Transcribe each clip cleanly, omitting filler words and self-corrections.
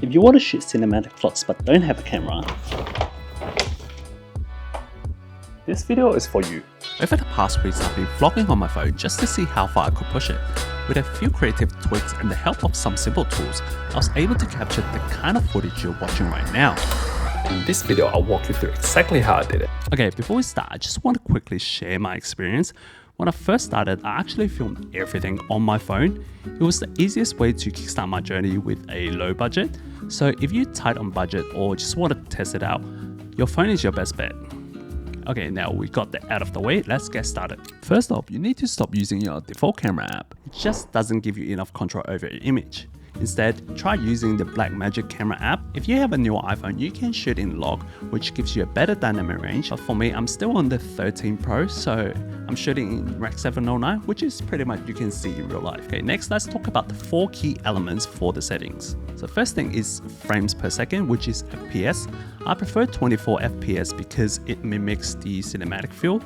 If you want to shoot cinematic shots but don't have a camera, this video is for you. Over the past weeks, I've been vlogging on my phone just to see how far I could push it. With a few creative tweaks and the help of some simple tools, I was able to capture the kind of footage you're watching right now. In this video, I'll walk you through exactly how I did it. Okay, before we start, I just want to quickly share my experience. When I first started, I actually filmed everything on my phone. It was the easiest way to kickstart my journey with a low budget. So if you're tight on budget or just want to test it out, your phone is your best bet. Okay, now we got that out of the way, let's get started. First off, you need to stop using your default camera app. It just doesn't give you enough control over your image. Instead, try using the Blackmagic camera app. If you have a newer iPhone, you can shoot in log, which gives you a better dynamic range. But for me, I'm still on the 13 Pro, so I'm shooting in Rec 709, which is pretty much you can see in real life. Okay, next let's talk about the 4 key elements for the settings. So first thing is frames per second, which is FPS. I prefer 24 FPS because it mimics the cinematic feel,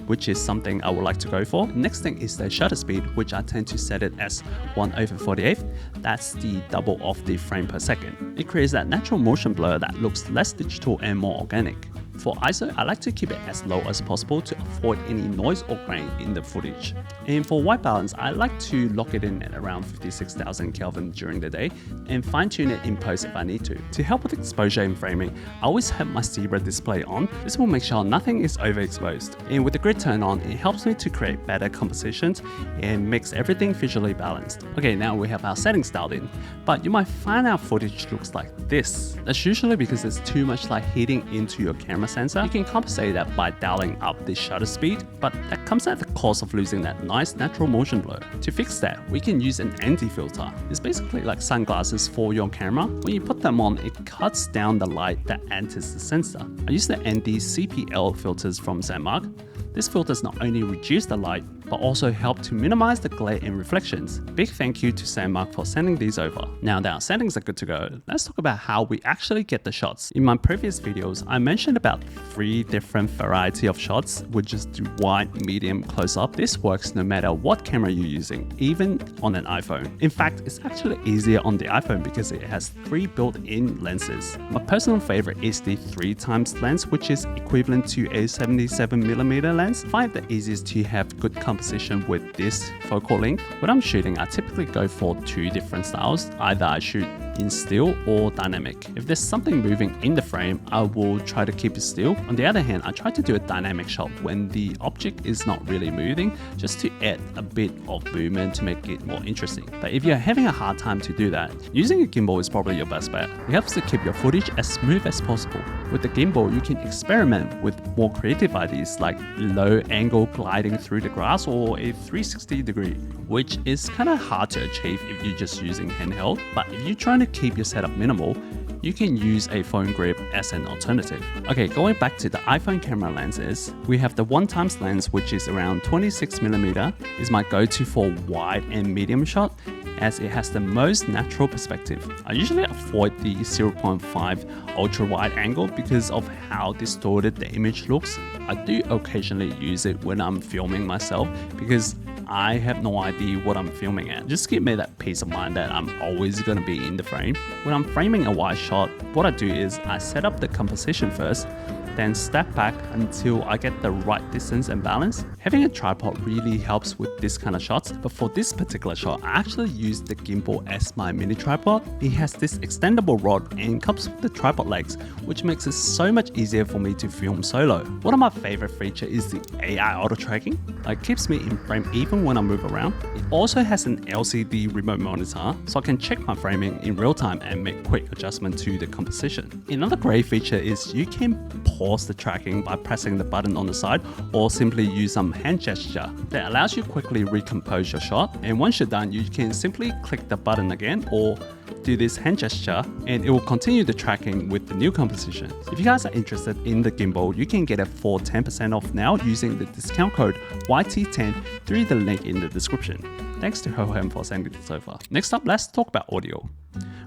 which is something I would like to go for. Next thing is the shutter speed, which I tend to set it as 1/48. That's the double of the frame per second. It creates that natural motion blur that looks less digital and more organic. For ISO, I like to keep it as low as possible to avoid any noise or grain in the footage. And for white balance, I like to lock it in at around 56,000 Kelvin during the day and fine tune it in post if I need to. To help with exposure and framing, I always have my zebra display on. This will make sure nothing is overexposed. And with the grid turned on, it helps me to create better compositions and makes everything visually balanced. Okay, now we have our settings dialed in, but you might find our footage looks like this. That's usually because there's too much light hitting into your camera sensor. You can compensate that by dialing up the shutter speed, but that comes at the cost of losing that nice natural motion blur. To fix that, we can use an anti-filter. It's basically like sunglasses for your camera. When you put them on, it cuts down the light that enters the sensor. I use the ND-CPL filters from Sandmark. This filters not only reduce the light, but also help to minimize the glare and reflections. Big thank you to Sandmark for sending these over. Now that our settings are good to go, let's talk about how we actually get the shots. In my previous videos, I mentioned about 3 different variety of shots, which is the wide, medium, close-up. This works no matter what camera you're using, even on an iPhone. In fact, it's actually easier on the iPhone because it has 3 built-in lenses. My personal favorite is the 3x lens, which is equivalent to a 77mm lens. I find it the easiest to have good composition with this focal length. When I'm shooting, I typically go for 2 different styles. Either I shoot in still or dynamic. If there's something moving in the frame, I will try to keep it still. On the other hand, I try to do a dynamic shot when the object is not really moving, just to add a bit of movement to make it more interesting. But if you're having a hard time to do that, using a gimbal is probably your best bet. It helps to keep your footage as smooth as possible. With the gimbal, you can experiment with more creative ideas like low angle gliding through the grass or a 360 degree, which is kind of hard to achieve if you're just using handheld. But if you're trying to keep your setup minimal, you can use a phone grip as an alternative. Okay, going back to the iPhone camera lenses, we have the 1x lens, which is around 26mm, is my go-to for wide and medium shot, as it has the most natural perspective. I usually avoid the 0.5 ultra wide angle because of how distorted the image looks. I do occasionally use it when I'm filming myself because I have no idea what I'm filming at. Just give me that peace of mind that I'm always gonna be in the frame. When I'm framing a wide shot, what I do is I set up the composition first, then step back until I get the right distance and balance. Having a tripod really helps with this kind of shots, but for this particular shot, I actually use the gimbal as my mini tripod. It has this extendable rod and comes with the tripod legs, which makes it so much easier for me to film solo. One of my favorite features is the AI auto tracking. It keeps me in frame even when I move around. It also has an LCD remote monitor, so I can check my framing in real time and make quick adjustment to the composition. Another great feature is you can pause the tracking by pressing the button on the side or simply use some hand gesture that allows you quickly recompose your shot. And once you're done, you can simply click the button again or do this hand gesture and it will continue the tracking with the new composition. If you guys are interested in the gimbal, you can get it for 10% off now using the discount code YT10 through the link in the description. Thanks to Hohem for sending this over. Next up, let's talk about audio.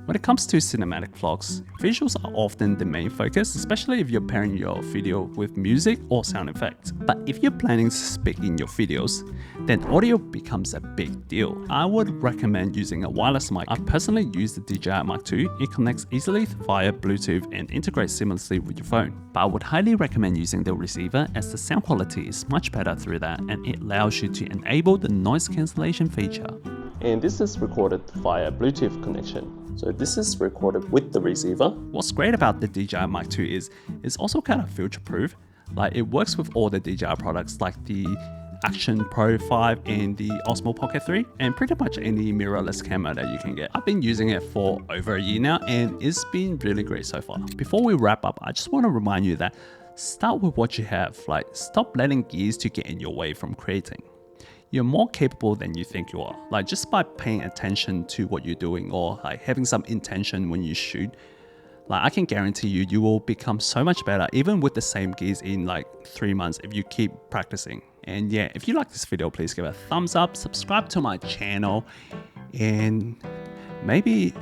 When it comes to cinematic vlogs, visuals are often the main focus, especially if you're pairing your video with music or sound effects. But if you're planning to speak in your videos, then audio becomes a big deal. I would recommend using a wireless mic. I personally use the DJI Mic 2. It connects easily via Bluetooth and integrates seamlessly with your phone. But I would highly recommend using the receiver as the sound quality is much better through that, and it allows you to enable the noise cancellation feature. And this is recorded via Bluetooth connection. So this is recorded with the receiver. What's great about the DJI Mic 2 is it's also kind of future-proof. Like it works with all the DJI products like the Action Pro 5 and the Osmo Pocket 3 and pretty much any mirrorless camera that you can get. I've been using it for over a year now and it's been really great so far. Before we wrap up, I just want to remind you that start with what you have. Like stop letting gears to get in your way from creating. You're more capable than you think you are. Like just by paying attention to what you're doing or like having some intention when you shoot, like I can guarantee you, you will become so much better even with the same gears in like 3 months if you keep practicing. And yeah, if you like this video, please give it a thumbs up, subscribe to my channel, and maybe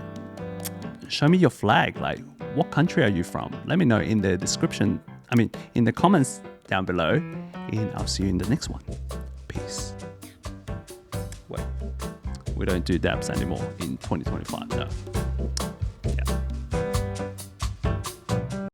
show me your flag. Like what country are you from? Let me know in the description, in the comments down below, and I'll see you in the next one. Peace. Wait, we don't do dabs anymore in 2025, no.